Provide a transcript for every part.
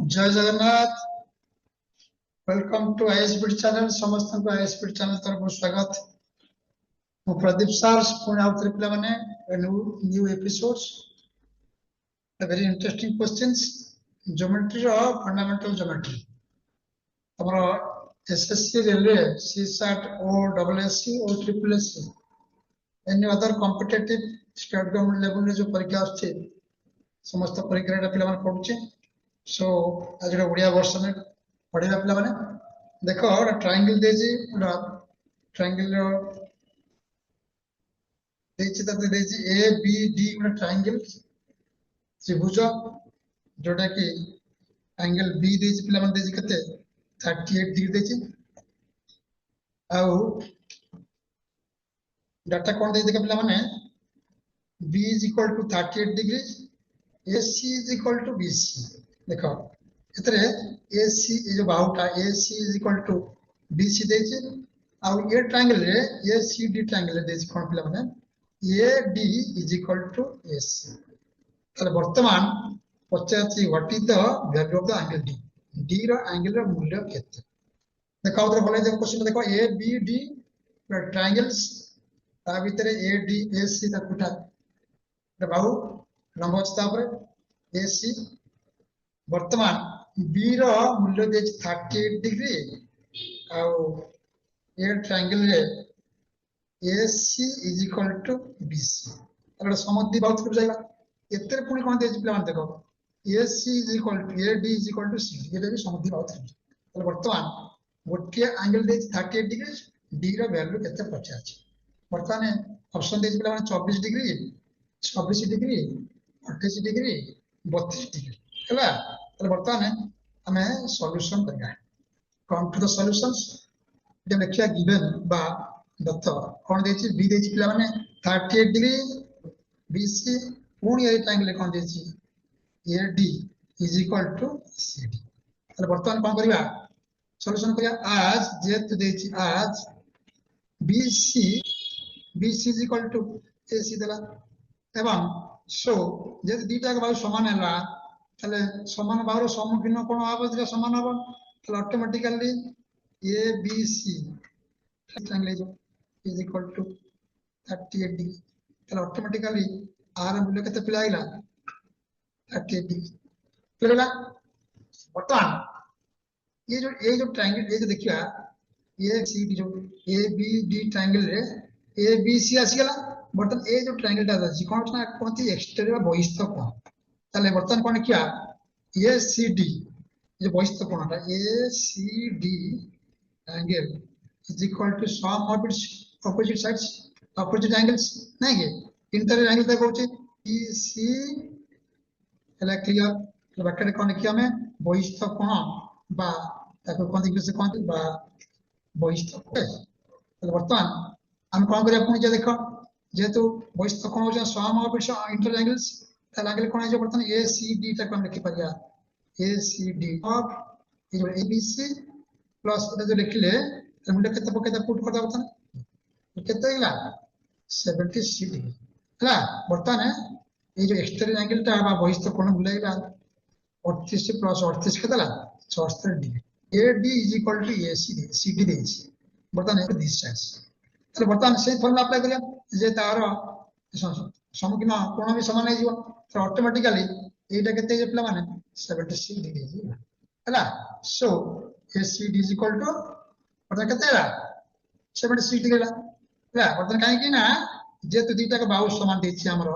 जय Jagannath. Welcome to ISBT channel. समस्त को आईएसबीटी चैनल तरफ स्वागत। मु प्रदीप सर पुणे आउथरे पिला माने new episodes very interesting questions geometry रो फंडामेंटल ज्योमेट्री हमरो एसएससी रेलवे सीसैट ओ डबलएससी और triple SC any other competitive state government level रे जो परीक्षा आछे समस्त परीक्षा पिला माने पढुचे। सो आज ओडिया वर्ष में पढ़ा पिला माने देखो ट्रायंगल देजी triangle A B D triangle त्रिभुज जोटा कि एंगल बी देजी पिला माने देजी कते 38 डिग्री देजी आउ डाटा कोन देजी देखा पिला माने b is equal to 38 degrees AC is equal to BC। देखो इतरे AC जो बाहुटा AC is equal to BC देजे आउ ये ट्रायंगल रे ACD ट्रायंगल देजे कोन पिला माने AD is equal to AC। तले वर्तमान पचाची what is the value of the angle D D रो एंगल रो मूल्य केते देखो उधर बोले जो क्वेश्चन देखो ABD ट्रायंगल्स ता भीतर AD AC ता कुटा बाहु लंब स्था पर AC वर्तमान B रो मूल्य दे 38 डिग्री आउ ए ट्रायंगल रे AC is equal to BC अगर समद्वि बाहु कर जाएगा एतरे पुनी कोन दे पिला मान देखो AC is equal to AD is equal to C ये भी समद्वि बाहु तर वर्तमान गोटे एंगल दे 38 डिग्री D रो वैल्यू केते 50 वर्तमान ऑप्शन दे पिला मान 24 डिग्री 26 डिग्री 28 डिग्री 32 डिग्री हैला तो वर्तमान हमें सॉल्यूशन करना है। कम टू द सॉल्यूशंस जब देखिया गिवन बा दत्त कोन देछि बी देछि पिला माने 38 डिग्री BC पूर्ण ए ट्रायंगल कोन देछि AD is equal to CD। तो वर्तमान कोन करिया सॉल्यूशन करिया आज जेत देछि आज BC is equal to AC देला एवं सो जे दीटा के बाहु समान हैला तले समान बाहु सम्मुखीन कोन आबो समान हबो तो ऑटोमेटिकली ABC ट्रायंगल जो इज इक्वल टू 38 डिग्री तो ऑटोमेटिकली आर मूल्य केते पिला आइला 38 डिग्री पिला वर्तमान ये जो ट्रायंगल ये जो देखिया ये CD जो ABD ट्रायंगल रे ABC आसीगला बर्तन ए जो ट्रायंगल टा अछि कोन ना कोनती एक्सटेरियर बहिस्थ कोण तले बर्तन कोन किया ACD जो बहिस्थ कोणटा ACD angle is equal to sum of its opposite sides opposite angles नहीं के इंटर एंगल तक होचे EC एला क्लियर तो बकरे कोन किया में बहिस्थ कोण बा ताको कोन इंग्लिश से कोन बा बहिस्थ कोण तो बर्तन हम कोन करिया पुनी जे देखो जेतु बहिस्थ कोण हो सम ऑफ इट्स इंटर एंगल्स ताला एंगल कोन जो बर्तन ACD तक हम लिखि परिया ACD ऑफ ये जो ABC प्लस এটা जो लिखले मुंडे केते पकेता पुट करदा बर्तन केते हिला 76 डिग्री हला बर्तन ये जो एक्सटेरियर एंगल ता बा बहिस्थ कोण बुलाइला 38 प्लस 38 केतला 74 degree AD is equal to ACD CD देछि बर्तन है दिस साइड्स तो बर्तन से फॉर्मूला अप्लाई करिया जे तार सम्मुखीन कोण भी समान है जीव तो ऑटोमेटिकली एटा केते जे पिला माने 76 डिग्री जी हला सो ACD इज इक्वल टू बर्तन केते ला 76 डिग्री ला हला बर्तन काहे कि ना जे तो दीटा के बाहु समान देछि हमरो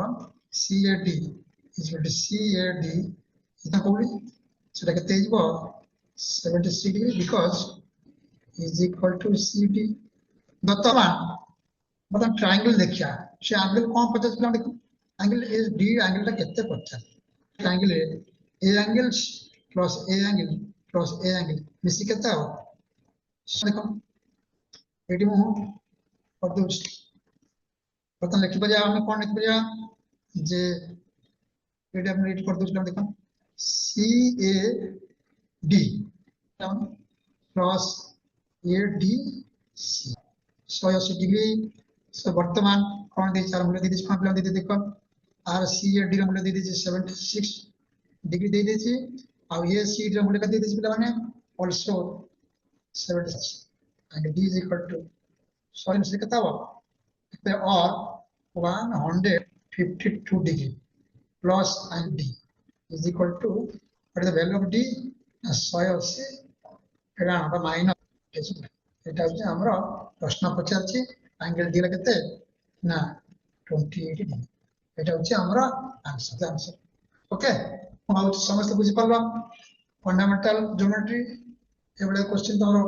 CAD is equal to CAD इतना कोली सेटा केते जीव 76 degree because is equal to CD बर्तमान मतलब ट्रायंगल देखिया से एंगल कोन 50 पिला देखो एंगल इज D एंगल ता केते 50 triangle A angle plus A angle plus A angle मिसी केते हो देखो एडी मु कर दो बर्तन लिखि परिया हम कोन लिखि परिया जे एडी हम रीड कर दो देखो CAD plus ADC 180 degree so वर्तमान कोन दे चार मूल्य दे दिस कोन दे देखो RCAD रो मूल्य दे दिस 76 डिग्री दे देछि अब ये सी रे मुझे कति दिस पिला माने also 76 and d is equal to sorry से कितना हुआ पे और 152 degree plus and d is equal to what is the value of d 180 এটা আমরা মাইনাস এটা হচ্ছে আমরা প্রশ্ন পচারছি অ্যাঙ্গেল দিলে কেতে না 28 ডিগ্রি এটা হচ্ছে আমরা आंसर ओके बहुत समस्त बुझी पारलाम फंडामेंटल ज्योमेट्री एबळे क्वेश्चन तमरो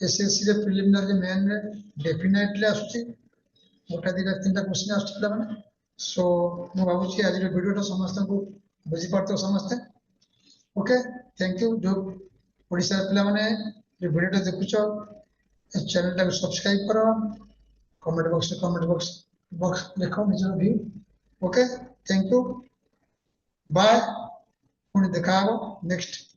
एसएससी रे प्रिलिमिनरी रे मेन रे डेफिनेटली आछी गोटा दिटा तीनटा क्वेश्चन आछला माने सो मु भाबुची आज रे वीडियो समस्त को बुझी पारतो समस्त ओके थैंक यू जो ओडिसा पिला माने ये वीडियो देखुछ चैनल टा सब्सक्राइब करो कमेंट बॉक्स लिखो निजर view okay thank you bye पुणी देखा नेक्स्ट